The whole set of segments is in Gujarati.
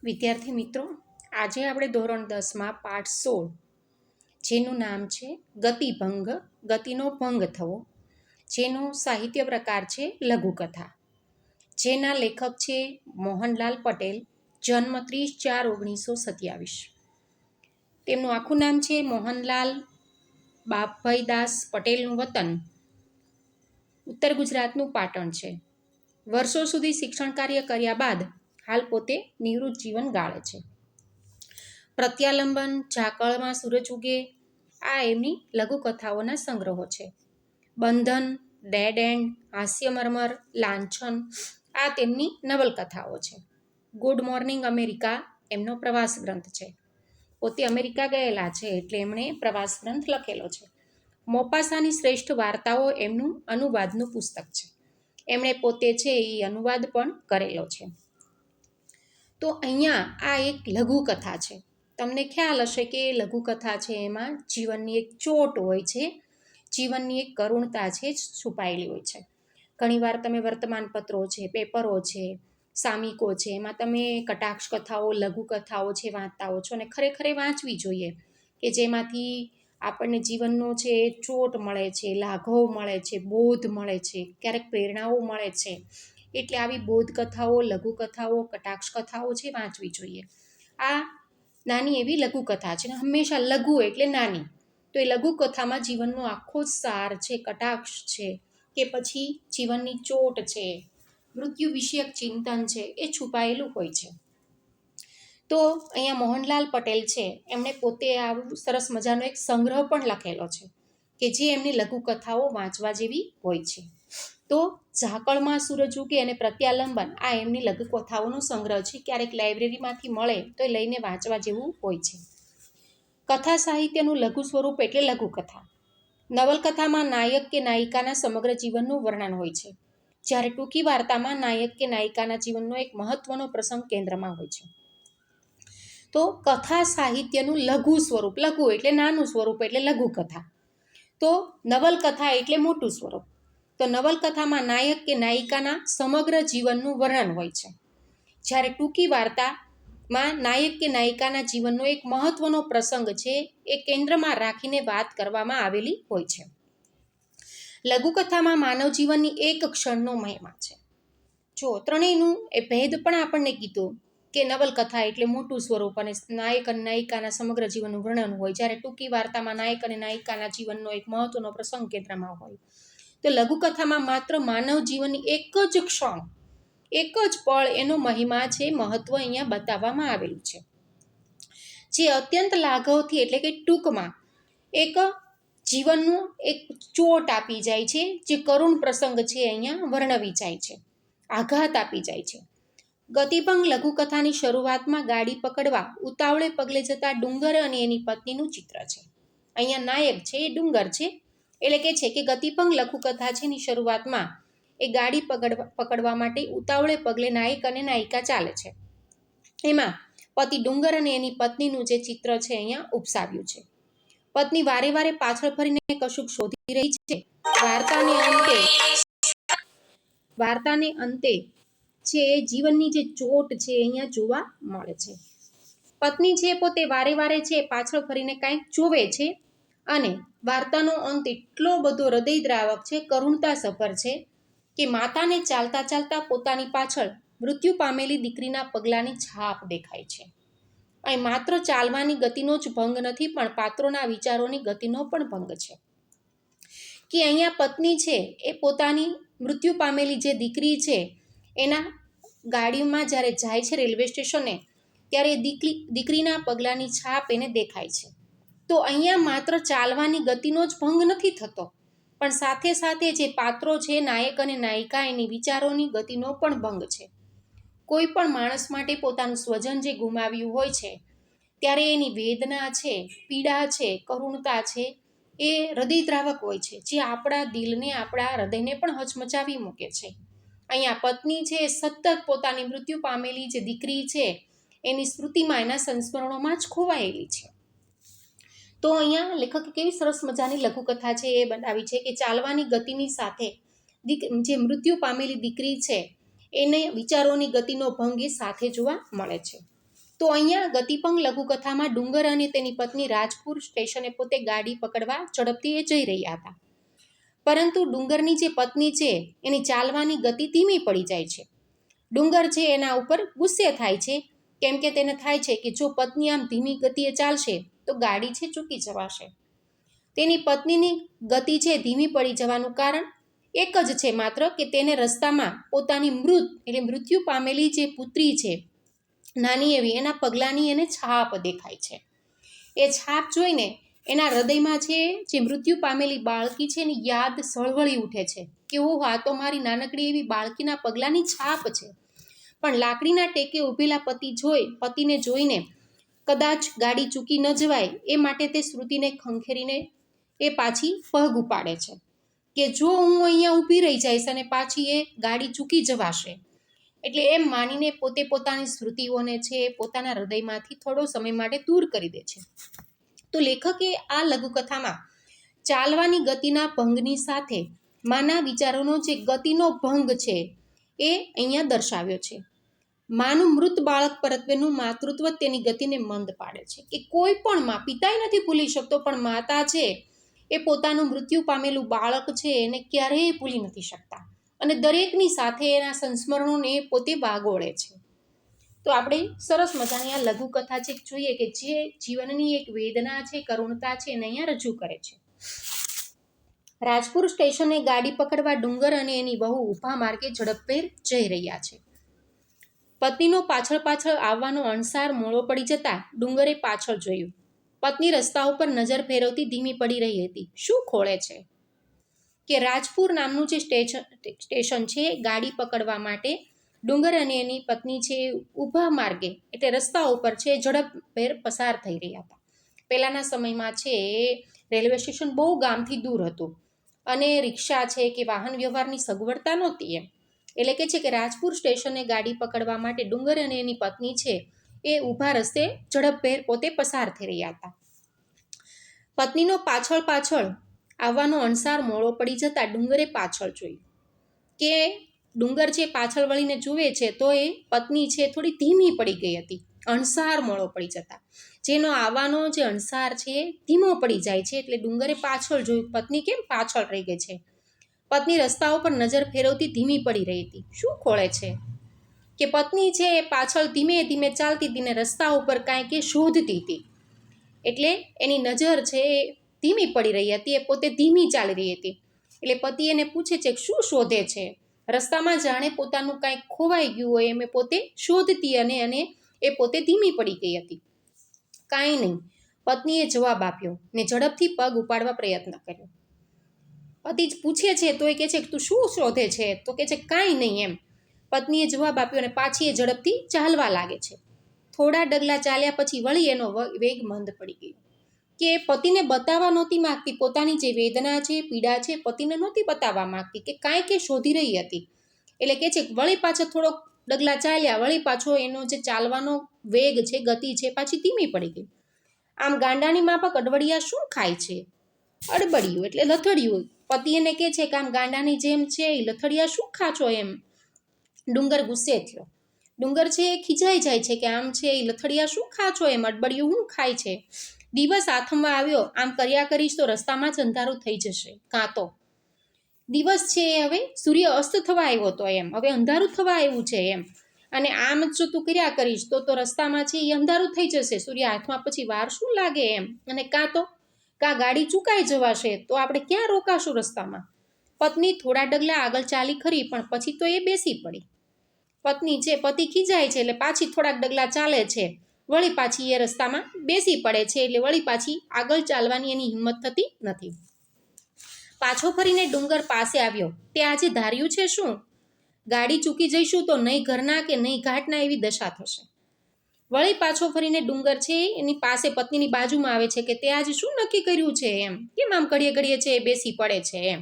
વિદ્યાર્થી મિત્રો, આજે આપણે ધોરણ 10માં પાઠ 16 જેનું નામ છે ગતિભંગ, ગતિનો ભંગ થવો, જેનો સાહિત્ય પ્રકાર છે લઘુકથા, જેના લેખક છે મોહનલાલ પટેલ, જન્મ 30/4/1927. તેમનું આખું નામ છે મોહનલાલ બાપભાઈદાસ પટેલનું વતન ઉત્તર ગુજરાતનું પાટણ છે. વર્ષો સુધી શિક્ષણ કાર્ય કર્યા બાદ હાલ પોતે નિવૃત્ત જીવન ગાળે છે. પ્રત્યાલંબન, ઝાકળમાં સૂરજ ઉગે આ એમની લઘુકથાઓના સંગ્રહો છે. બંધન, ડેડ એન્ડ, હાસ્યમર્મર, લાંછન આ તેમની નવલકથાઓ છે. ગુડ મોર્નિંગ અમેરિકા એમનો પ્રવાસ ગ્રંથ છે. પોતે અમેરિકા ગયેલા છે એટલે એમણે પ્રવાસ ગ્રંથ લખેલો છે. મોપાસાની શ્રેષ્ઠ વાર્તાઓ એમનું અનુવાદનું પુસ્તક છે. એમણે પોતે છે એ અનુવાદ પણ કરેલો છે. તો અહીંયા આ એક લઘુકથા છે. તમને ખ્યાલ હશે કે લઘુકથા છે એમાં જીવનની એક ચોટ હોય છે, જીવનની એક કરુણતા છે છુપાયેલી હોય છે. ઘણીવાર તમે વર્તમાનપત્રો છે, પેપરો છે, સામયિકો છે, એમાં તમે કટાક્ષ કથાઓ, લઘુકથાઓ છે વાંચતા હો છો અને ખરેખર વાંચવી જોઈએ કે જેમાંથી આપણને જીવનનો છે ચોટ મળે છે, લાઘવ મળે છે, બોધ મળે છે, ક્યારેક પ્રેરણાઓ મળે છે. એટલે આવી બોધ કથાઓ, લઘુકથાઓ, કટાક્ષ કથાઓ છે વાંચવી જોઈએ. આ નાની એવી લઘુકથા છે. હંમેશા લઘુ એટલે નાની. તો એ લઘુકથામાં જીવનનો આખો સાર છે, કટાક્ષ છે કે પછી જીવનની ચોટ છે, મૃત્યુ વિષયક ચિંતન છે એ છુપાયેલું હોય છે. તો અહીંયા મોહનલાલ પટેલ છે એમણે પોતે આવું સરસ મજાનો એક સંગ્રહ પણ લખેલો છે કે જે એમની લઘુકથાઓ વાંચવા જેવી હોય છે. તો ઝાકળમાં સૂરજ ઉગે અને પ્રત્યાલંબન આ એમની લઘુકથાઓનો સંગ્રહ છે. ક્યારેક લાઇબ્રેરીમાંથી મળે તો એ લઈને વાંચવા જેવું હોય છે. કથા સાહિત્યનું લઘુ સ્વરૂપ એટલે લઘુકથા. નવલકથામાં નાયક કે નાયિકાના સમગ્ર જીવનનું વર્ણન હોય છે, જ્યારે ટૂંકી વાર્તામાં નાયક કે નાયિકાના જીવનનો એક મહત્વનો પ્રસંગ કેન્દ્રમાં હોય છે. તો કથા સાહિત્યનું લઘુ સ્વરૂપ, લઘુ એટલે નાનું સ્વરૂપ એટલે લઘુકથા. તો નવલકથા એટલે મોટું સ્વરૂપ. તો નવલકથામાં નાયક કે નાયિકાના સમગ્ર જીવનનું વર્ણન હોય છે, જ્યારે ટૂંકી વાર્તામાં નાયક કે નાયિકાના જીવનનો એક મહત્વનો પ્રસંગ છે એ કેન્દ્રમાં રાખીને વાત કરવામાં આવેલી હોય છે. લઘુકથામાં માનવ જીવનની એક ક્ષણનો મહિમા છે. જો ત્રણેયનું એ ભેદ પણ આપણને કીધું કે નવલકથા એટલે મોટું સ્વરૂપ અને નાયક અને નાયિકાના સમગ્ર જીવનનું વર્ણન હોય, જ્યારે ટૂંકી વાર્તામાં નાયક અને નાયિકાના જીવનનો એક મહત્વનો પ્રસંગ કેન્દ્રમાં હોય. તો લઘુકથામાં માત્ર માનવ જીવનની એક જ ક્ષણ, એક જ પળ એનો મહિમા છે, મહત્વ અહીંયા બતાવવામાં આવેલું છે, જે અત્યંત લાઘવથી એટલે કે ટૂંકમાં એક જીવનનું એક ચોટ આપી જાય છે, જે કરુણ પ્રસંગ છે અહીંયા વર્ણવી જાય છે, આઘાત આપી જાય છે. ગતિભંગ લઘુકથાની શરૂઆતમાં ગાડી પકડવા ઉતાવળે પગલે જતા ડુંગર અને એની પત્નીનું ચિત્ર છે. અહીંયા નાયક છે એ ડુંગર છે, એટલે કે છે કે ગતિભંગ લઘુકથા છે એની શરૂઆતમાં એ ગાડી પકડવા માટે ઉતાવળે પગલે નાયક અને નાયિકા ચાલે છે. એમાં પતિ ડુંગર અને એની પત્નીનું જે ચિત્ર છે અહીંયા ઉપસાવ્યું છે. પત્ની વારે વારે પાછળ ફરીને કશુંક શોધી રહી છે. વાર્તાને અંતે છે જીવનની જે ચોટ છે અહીંયા જોવા મળે છે. પત્ની છે પોતે વારે વારે છે પાછળ ફરીને કાંઈક જોવે છે અને વાર્તાનો અંત એટલો બધો હૃદયદ્રાવક છે, કરુણતાસભર છે કે માતાને ચાલતા ચાલતા પોતાની પાછળ મૃત્યુ પામેલી દીકરીના પગલાંની છાપ દેખાય છે. અહીં માત્ર ચાલવાની ગતિનો જ ભંગ નથી, પણ પાત્રોના વિચારોની ગતિનો પણ ભંગ છે. કે અહીંયા પત્ની છે એ પોતાની મૃત્યુ પામેલી જે દીકરી છે એના ગાડીમાં જ્યારે જાય છે રેલવે સ્ટેશને, ત્યારે દીકરીના પગલાંની છાપ એને દેખાય છે. તો અહીંયા માત્ર ચાલવાની ગતિનો જ ભંગ નથી થતો, પણ સાથે સાથે જે પાત્રો છે નાયક અને નાયિકા એની વિચારોની ગતિનો પણ ભંગ છે. કોઈ પણ માણસ માટે પોતાનું સ્વજન જે ગુમાવ્યું હોય છે ત્યારે એની વેદના છે, પીડા છે, કરુણતા છે એ હૃદયદ્રાવક હોય છે, જે આપણા દિલને, આપણા હૃદયને પણ હચમચાવી મૂકે છે. અહીંયા પત્ની છે સતત પોતાની મૃત્યુ પામેલી જે દીકરી છે એની સ્મૃતિમાં, એના સંસ્મરણોમાં જ ખોવાયેલી છે. તો અહીંયા લેખકે કેવી સરસ મજાની લઘુકથા છે એ બનાવી છે કે ચાલવાની ગતિની સાથે જે મૃત્યુ પામેલી દીકરી છે એને વિચારોની ગતિનો ભંગ એ સાથે જોવા મળે છે. તો અહીંયા ગતિપંગ લઘુકથામાં ડુંગર અને તેની પત્ની રાજપુર સ્ટેશને પોતે ગાડી પકડવા ઝડપથી એ જઈ રહ્યા હતા, પરંતુ ડુંગરની જે પત્ની છે એની ચાલવાની ગતિ ધીમી પડી જાય છે. ડુંગર છે એના ઉપર ગુસ્સે થાય છે, કેમ કે તેને થાય છે કે જો પત્ની આમ ધીમી ગતિએ ચાલશે તો ગાડી છે ચૂકી જવાશે. તેની પત્નીની ગતિ છે ધીમી પડી જવાનું કારણ એક જ છે માત્ર કે તેને રસ્તામાં પોતાની મૃત્યુ પામેલી જે પુત્રી છે નાની એવી, એના પગલાંની એને છાપ દેખાય છે. એ છાપ જોઈને એના હૃદયમાં છે જે મૃત્યુ પામેલી બાળકી છે એની યાદ સળવળી ઉઠે છે કે ઓહ, આ તો મારી નાનકડી એવી બાળકીના પગલાંની છાપ છે. પણ લાકડીના ટેકે ઊભેલા પતિને જોઈને કદાચ ગાડી ચૂકી ન જવાય એ માટે તે શ્રુતિને ખંખેરીને એ પાછી પગ ઉપાડે છે કે જો હું અહીંયા ઊભી રહી જઈશ અને પાછી એ ગાડી ચૂકી જવાશે. એટલે એમ માનીને પોતે પોતાની સ્મૃતિઓને છે પોતાના હૃદયમાંથી થોડો સમય માટે દૂર કરી દે છે. તો લેખકે આ લઘુકથામાં ચાલવાની ગતિના ભંગની સાથે માના વિચારોનો જે ગતિનો ભંગ છે એ અહીંયા દર્શાવ્યો છે. માનું મૃત બાળક પરત્વેનું માતૃત્વ તેની ગતિને મંદ પાડે છે કે કોઈ પણ માં, પિતાય નથી ભૂલી શકતો પણ માતા છે એ પોતાનું મૃત્યુ પામેલું બાળક છે એને ક્યારેય ભૂલી નથી શકતા અને દરેકની સાથે એના સંસ્મરણોને પોતે વાગોળે છે. તો આપણે સરસ મજાની આ લઘુકથા છે જોઈએ કે જે જીવનની એક વેદના છે, કરુણતા છે એને અહીંયા રજૂ કરે છે. રાજપુર સ્ટેશને ગાડી પકડવા ડુંગર અને એની વહુ ઊભા માર્ગે ઝડપભેર જઈ રહ્યા છે. પત્નીનો પાછળ આવવાનો અણસાર મોડો પડી જતા ડુંગરે પાછળ જોયું. પત્ની રસ્તા ઉપર નજર ફેરવતી ધીમી પડી રહી હતી. શું ખોળે છે કે રાજપુર નામનું જે સ્ટેશન છે ગાડી પકડવા માટે ડુંગર અને એની પત્ની છે ઊભા માર્ગે એટલે રસ્તા ઉપર છે ઝડપભેર પસાર થઈ રહ્યા હતા. પહેલાંના સમયમાં છે રેલવે સ્ટેશન બહુ ગામથી દૂર હતું અને રિક્ષા છે કે વાહન વ્યવહારની સગવડતા નહોતી એમ. એટલે કે છે કે રાજપુર સ્ટેશને ગાડી પકડવા માટે ડુંગર અને એની પત્ની છે એ ઊભા રસ્તે ઝડપભેર પોતે પસાર થઈ રહ્યા હતા. પત્નીનો પાછળ આવવાનો અણસાર મોડો પડી જતા ડુંગરે પાછળ જોયું કે ડુંગર છે પાછળ વળીને જુએ છે તો એ પત્ની છે થોડી ધીમી પડી ગઈ હતી અણસાર મોડો પડી જતા. જેનો આવવાનો જે અણસાર છે ધીમો પડી જાય છે એટલે ડુંગરે પાછળ જોયું પત્ની કેમ પાછળ રહી ગઈ છે. પત્ની રસ્તા ઉપર નજર ફેરવતી ધીમી પડી રહી હતી. શું ખોળે છે કે પત્ની છે પાછળ ધીમે ધીમે ચાલતી હતી ને રસ્તા ઉપર કાંઈક એ શોધતી હતી. એટલે એની નજર છે એ ધીમી પડી રહી હતી, એ પોતે ધીમી ચાલી રહી હતી. એટલે પતિ એને પૂછે છે કે શું શોધે છે. રસ્તામાં જાણે પોતાનું કાંઈક ખોવાઈ ગયું હોય એમ પોતે શોધતી અને એ પોતે ધીમી પડી ગઈ હતી. કાંઈ નહીં, પત્નીએ જવાબ આપ્યો ને ઝડપથી પગ ઉપાડવા પ્રયત્ન કર્યો. પતિ જ પૂછે છે તો એ કહે છે કે તું શું શોધે છે, તો કહે છે કાંઈ નહીં એમ. પત્નીએ જવાબ આપ્યો અને પાછી એ ઝડપથી ચાલવા લાગે છે. થોડા ડગલા ચાલ્યા પછી વળી એનો વેગ મંદ પડી ગયો કે પતિને બતાવવા નહોતી માગતી પોતાની જે વેદના છે પીડા છે પતિને નહોતી બતાવવા માગતી કે કાંઈક એ શોધી રહી હતી. એટલે કે છે વળી પાછો થોડોક ડગલા ચાલ્યા વળી પાછો એનો જે ચાલવાનો વેગ છે ગતિ છે પાછી ધીમી પડી ગઈ. આમ ગાંડાની માફક અડવડિયા શું ખાય છે? અડબડિયું એટલે લથડિયું. પતિ એને કહે છે કે આમ ગાંડાની જેમ છે એ લથડિયા શું ખાચો એમ. ડુંગર ગુસ્સે થયો. ડુંગર છે એ ખીજાઈ જાય છે કે આમ છે એ લથડિયા શું ખાચો એમ, અડબડિયું શું ખાય છે. દિવસ આથમવા આવ્યો, આમ કર્યા કરીશ તો રસ્તામાં જ અંધારું થઈ જશે. કાં તો દિવસ છે એ હવે સૂર્ય અસ્ત થવા આવ્યો હતો એમ, હવે અંધારું થવા આવ્યું છે એમ. અને આમ જો તું કર્યા કરીશ તો રસ્તામાં છે એ અંધારું થઈ જશે, સૂર્ય હાથમાં પછી વાર શું લાગે એમ. અને કાં ગાડી ચૂકાઈ જવાશે તો આપણે ક્યાં રોકાશું રસ્તામાં. પત્ની થોડા ડગલા આગળ ચાલી ખરી પણ પછી તો એ બેસી પડી. પત્ની છે પતિ ખીજાય છે એટલે પાછી થોડાક ડગલા ચાલે છે, વળી પાછી એ રસ્તામાં બેસી પડે છે એટલે વળી પાછી આગળ ચાલવાની એની હિંમત થતી નથી. પાછો ફરીને ડુંગર પાસે આવ્યો. તે આજે ધાર્યું છે શું? ગાડી ચૂકી જઈશું તો નહીં ઘરના કે નહીં ઘાટના એવી દશા થશે. વળી પાછો ફરીને ડુંગર છે એની પાસે પત્નીની બાજુમાં આવે છે કે તે આજે શું નક્કી કર્યું છે એમ, કેમ આમ ઘડીએ છે એ બેસી પડે છે એમ.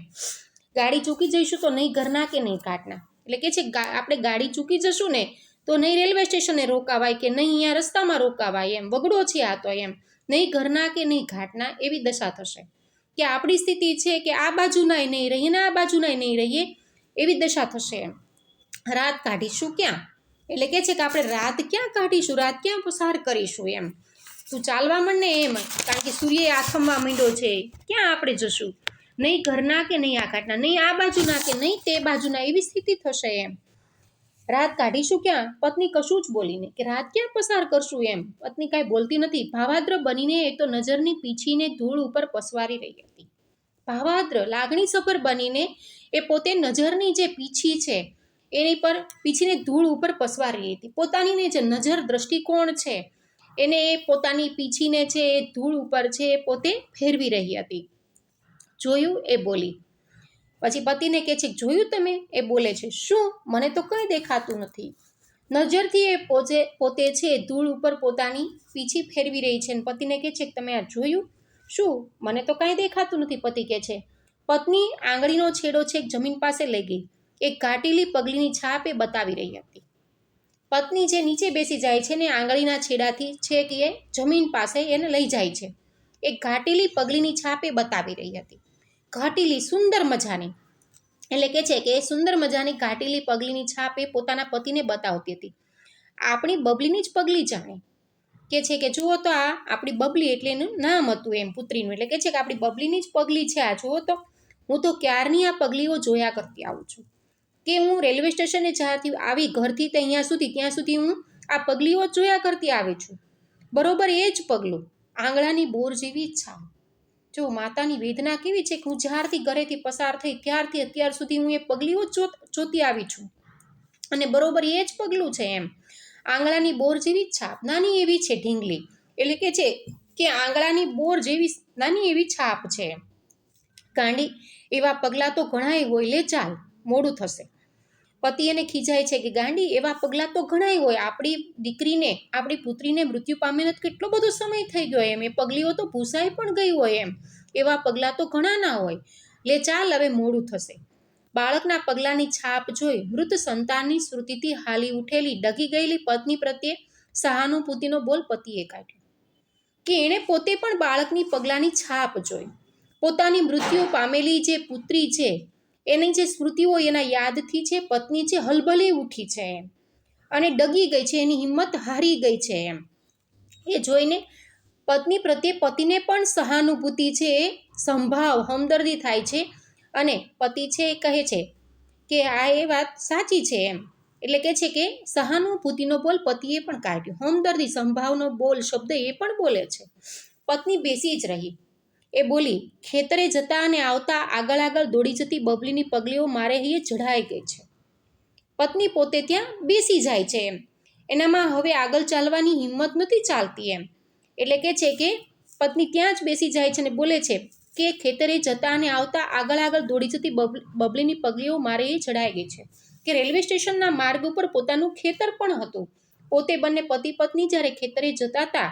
ગાડી ચૂકી જઈશું તો નહીં ઘરના કે નહીં ઘાટના. એટલે કે છે આપણે ગાડી ચૂકી જશું ને તો નહીં રેલવે સ્ટેશને રોકાવાય કે નહીં અહીંયા રસ્તામાં રોકાવાય એમ, વગડો છે આ તો એમ. નહીં ઘરના કે નહીં ઘાટના એવી દશા થશે કે આપણી સ્થિતિ છે કે આ બાજુનાય નહીં રહીએ ને આ બાજુનાય નહીં રહીએ એવી દશા થશે એમ. રાત કાઢીશું ક્યાં? એટલે કે છે કે આપણે રાત ક્યાં કાઢીશું, રાત ક્યાં પસાર કરીશું એમ. તું ચાલવા માંડ ને એમ, કારણ કે સૂર્ય આથમવા માંડ્યો છે, ક્યાં આપણે જશું, નહીં ઘરના કે નહીં આકાશના, નહીં આ બાજુના કે નહીં તે બાજુના, એવી સ્થિતિ થશે એમ. રાત કાઢીશું ક્યાં? પત્ની કશું જ બોલી નહીં કે રાત ક્યાં પસાર કરશું એમ. પત્ની કાંઈ બોલતી નથી. ભાવાદ્ર બનીને એ તો નજરની પીછીને ધૂળ ઉપર પસવારી રહી હતી. ભાવાદ્ર લાગણીસભર બનીને એ પોતે નજરની જે પીછી છે એની પર પીછીને ધૂળ ઉપર પસવારી રહી હતી. પોતાની જે નજર દ્રષ્ટિકોણ છે એને એ પોતાની પીછીને છે એ ધૂળ ઉપર છે એ પોતે ફેરવી રહી હતી. જોયું? એ બોલી. પછી પતિને કહે છે, જોયું તમે? એ બોલે છે, શું? મને તો કંઈ દેખાતું નથી. નજરથી એ પોતે છે ધૂળ ઉપર પોતાની પીછી ફેરવી રહી છે. અને પતિને કહે છે, તમે આ જોયું? શું? મને તો કાંઈ દેખાતું નથી. પતિ કહે છે. પત્ની આંગળીનો છેડો છેક જમીન પાસે લઈ ગઈ. એક ઘાટીલી પગલીની છાપ એ બતાવી રહી હતી. પત્ની જે નીચે બેસી જાય છે ને આંગળીના છેડાથી છેક એ જમીન પાસે એને લઈ જાય છે. એક ઘાટીલી પગલીની છાપ એ બતાવી રહી હતી. ઘાટીલી, સુંદર મજાની. એટલે કે છે કે એ સુંદર મજાની ઘાટીલી પગલીની છાપ એ પોતાના પતિને બતાવતી હતી. આપણી બબલીની જ પગલી જાણે. કે છે કે જુઓ તો આ આપણી બબલી, એટલે એનું નામ હતું એમ પુત્રીનું. એટલે કે છે કે આપણી બબલીની જ પગલી છે આ, જુઓ તો. હું તો ક્યારની આ પગલીઓ જોયા કરતી આવું છું. કે હું રેલવે સ્ટેશને જ્યાંથી આવી ઘરથી ત્યાં સુધી હું આ પગલીઓ જોયા કરતી આવી છું. બરોબર એ જ પગલું, આંગળાની બોર જેવી છાપ. જો માતાની વેદના કેવી છે કે હું જ્યારથી ઘરેથી પસાર થઈ ત્યારથી અત્યાર સુધી હું એ પગલીઓ જોતી આવી છું. અને બરોબર એ જ પગલું છે એમ. આંગળાની બોર જેવી છાપ, નાની એવી છે ઢીંગલી. એટલે કે છે કે આંગળાની બોર જેવી નાની એવી છાપ છે. ગાંડી, એવા પગલાં તો ઘણાય હોય, લે ચાલ, મોડું થશે. પતિ એને ખીજાય છે કે ગાંડી, એવા પગલાં તો ઘણાય હોય, આપણી દીકરીને, આપણી પુત્રીને મૃત્યુ પામીને કેટલો બધો સમય થઈ ગયો એમ. એ પગલીઓ તો ભૂસાઈ પણ ગઈ હોય એમ. એવા પગલાં તો ઘણા ના હોય, લે ચાલ, હવે મોડું થશે. બાળકના પગલાંની છાપ જોઈ મૃત સંતાનની સ્મૃતિથી હાલી ઉઠેલી ડગી ગયેલી પત્ની પ્રત્યે સહાનુભૂતિનો બોલ પતિએ કાઢ્યો. કે એણે પોતે પણ બાળકની પગલાંની છાપ જોઈ. પોતાની મૃત્યુ પામેલી જે પુત્રી છે એની જે સ્મૃતિઓ એના યાદથી છે પત્ની છે હલબલી ઉઠી છે એમ. અને ડગી ગઈ છે, એની હિંમત હારી ગઈ છે એમ. એ જોઈને પત્ની પ્રત્યે પતિને પણ સહાનુભૂતિ છે એ સંભાવ, હમદર્દી થાય છે. અને પતિ છે એ કહે છે કે આ એ વાત સાચી છે એમ. એટલે કે છે કે સહાનુભૂતિનો બોલ પતિએ પણ કાઢ્યો. હમદર્દી, સંભાવનો બોલ, શબ્દ એ પણ બોલે છે. પત્ની બેસી જ રહી. એ બોલી, ખેતરે જતા અને આવતા આગળ દોડી જતી બબલીની પગલીઓ મારે અહીં જડાઈ ગઈ છે. પત્ની પોતે ત્યાં બેસી જાય છે એમ. એનામાં હવે આગળ ચાલવાની હિંમત નથી ચાલતી એમ. એટલે કે છે કે પત્ની ત્યાં જ બેસી જાય છે અને બોલે છે કે ખેતરે જતા અને આવતા આગળ દોડી જતી બબલીની પગલીઓ મારે એ જડાઈ ગઈ છે. કે રેલવે સ્ટેશનના માર્ગ ઉપર પોતાનું ખેતર પણ હતું. પોતે બંને પતિ પત્ની જ્યારે ખેતરે જતા હતા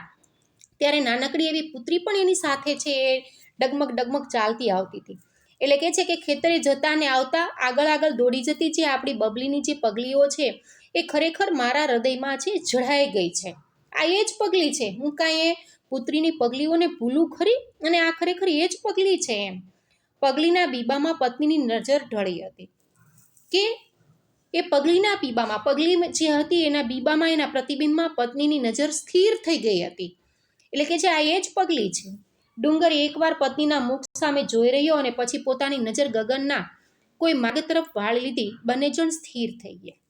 ત્યારે નાનકડી એવી પુત્રી પણ એની સાથે છે એ ડગમગ ચાલતી આવતી હતી. એટલે કે છે કે ખેતરે જતા ને આવતા આગળ દોડી જતી જે આપણી બબલીની જે પગલીઓ છે એ ખરેખર મારા હૃદયમાં છે જડાઈ ગઈ છે. આ એ જ પગલી છે. હું કાંઈ એ પુત્રીની પગલીઓને ભૂલું ખરી? અને આ ખરેખર એ જ પગલી છે એમ. પગલીના બીબામાં પત્નીની નજર ઢળી હતી. કે એ પગલીના બીબામાં, પગલી જે હતી એના બીબામાં, એના પ્રતિબિંબમાં પત્નીની નજર સ્થિર થઈ ગઈ હતી. એટલે કે છે આ એ જ પગલી છે. ડુંગર એકવાર પત્નીના મુખ સામે જોઈ રહ્યો અને પછી પોતાની નજર ગગનના કોઈ માર્ગ તરફ વાળી લીધી. બંને જણ સ્થિર થઈ ગયા.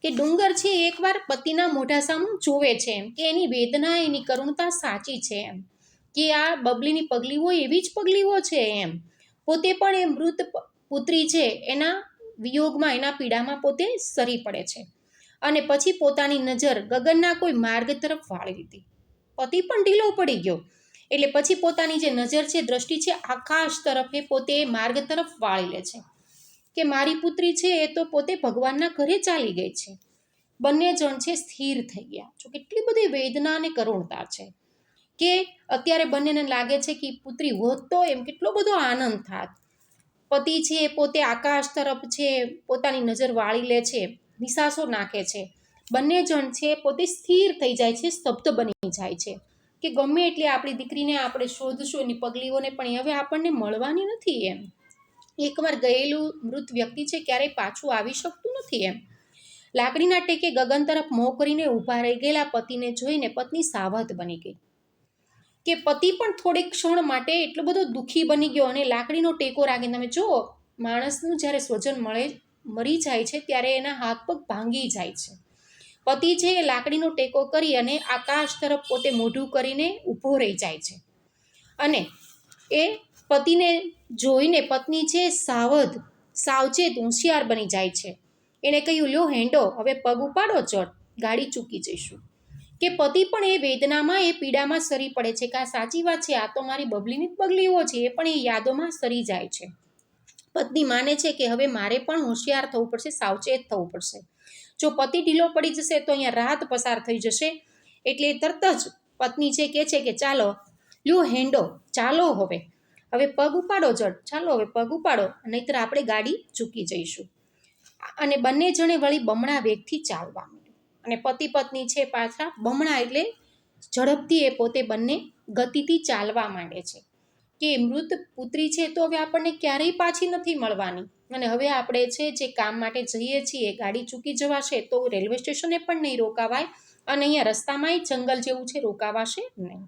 કે ડુંગર છે એકવાર પતિના મોઢા સામે જોવે છે એમ. કે એની વેદના, એની કરુણતા સાચી છે એમ. કે આ બબલીની પગલીઓ એવી જ પગલીઓ છે એમ. પોતે પણ એ મૃત પુત્રી છે એના વિયોગમાં, એના પીડામાં પોતે સરી પડે છે. અને પછી પોતાની નજર ગગનના કોઈ માર્ગ તરફ વાળી લીધી. પતિ પણ ઢીલો પડી ગયો. એટલે પછી પોતાની જે નજર છે, દ્રષ્ટિ છે, આકાશ તરફ એ પોતે માર્ગ તરફ વાળી લે છે. કે મારી પુત્રી છે એ તો પોતે ભગવાનના ઘરે ચાલી ગઈ છે. બંને જણ છે સ્થિર થઈ ગયા. જો કેટલી બધી વેદના અને કરુણતા છે. કે અત્યારે બંનેને લાગે છે કે પુત્રી હોત તો એમ કેટલો બધો આનંદ થાત. પતિ છે એ પોતે આકાશ તરફ છે પોતાની નજર વાળી લે છે, નિશાસો નાખે છે. બંને જણ છે પોતે સ્થિર થઈ જાય છે, સ્તબ્ધ બની જાય છે. કે ગમે એટલે આપણી દીકરીને આપણે શોધશું, એની પગલીઓને, પણ હવે આપણને મળવાની નથી એમ. એકવાર ગયેલું મૃત વ્યક્તિ છે ક્યારેય પાછું આવી શકતું નથી એમ. લાકડીના ટેકે ગગન તરફ મોં કરીને ઊભા રહી ગયેલા પતિને જોઈને પત્ની સાવધ બની ગઈ કે પતિ પણ થોડીક ક્ષણ માટે એટલો બધો દુઃખી બની ગયો અને લાકડીનો ટેકો રાખીને તમે જુઓ માણસનું જ્યારે સ્વજન મરી જાય છે ત્યારે એના હાથ પગ ભાંગી જાય છે. પતિ છે એ લાકડીનો ટેકો કરી અને આકાશ તરફ પોતે મોઢું કરીને ઊભો રહી જાય છે અને એ પતિને જોઈને પત્ની છે સાવચેત હોશિયાર બની જાય છે. એણે કહ્યું, લ્યો હેંડો, હવે પગ ઉપાડો ચટ, ગાડી ચૂકી જઈશું. કે પતિ પણ એ વેદનામાં એ પીડામાં સરી પડે છે કે આ સાચી વાત છે, આ તો મારી બબલીની જ બગલીઓ છે, એ પણ એ યાદોમાં સરી જાય છે. પત્ની માને છે કે હવે મારે પણ હોશિયાર થવું પડશે, સાવચેત થવું પડશે. જો પતિ ઢીલો પડી જશે તો અહીંયા રાત પસાર થઈ જશે. એટલે તરત જ પત્ની છે કે ચાલો લ્યો હેંડો, ચાલો હવે પગ ઉપાડો જટ, ચાલો હવે પગ ઉપાડો, નહીંતર આપણે ગાડી ચૂકી જઈશું. અને બંને જણે વળી બમણા વેગથી ચાલવા માંડ્યું અને પતિ પત્ની છે પાછા બમણા એટલે ઝડપથી એ પોતે બંને ગતિથી ચાલવા માંડે છે કે મૃત પુત્રી છે તો હવે આપણને ક્યારેય પાછી નથી મળવાની અને હવે આપણે છે જે કામ માટે જઈએ છીએ ગાડી ચૂકી જવાશે તો રેલવે સ્ટેશને પણ નહીં રોકાવાય અને અહીંયા રસ્તામાંય જંગલ જેવું છે, રોકાવાશે નહીં.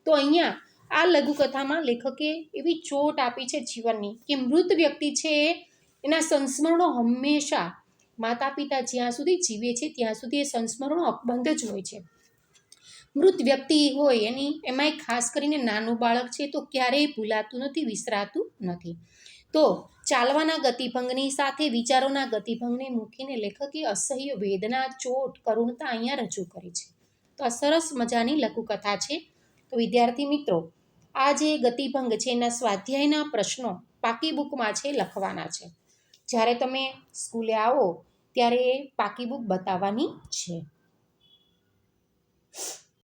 તો અહીંયા આ લઘુકથામાં લેખકે એવી ચોટ આપી છે જીવનની કે મૃત વ્યક્તિ છે એના સંસ્મરણો હંમેશા માતા પિતા જ્યાં સુધી જીવે છે ત્યાં સુધી એ સંસ્મરણો અકબંધ જ હોય છે. મૃત વ્યક્તિ હોય એમાંય ખાસ કરીને નાનું બાળક છે તો ક્યારેય ભૂલાતું નથી, વિસરાતું નથી. તો ચાલવાના ગતિભંગની સાથે વિચારોના ગતિભંગને મૂકીને લેખકે અસહ્ય વેદના, ચોટ, કરુણતા અહીંયા રજૂ કરી છે. તો આ સરસ મજાની લઘુકથા છે. તો વિદ્યાર્થી મિત્રો, આ જે ગતિભંગ છે એના સ્વાધ્યાયના પ્રશ્નો પાકી બુકમાં છે લખવાના છે. જ્યારે તમે સ્કૂલે આવો ત્યારે એ પાકી બુક બતાવવાની છે.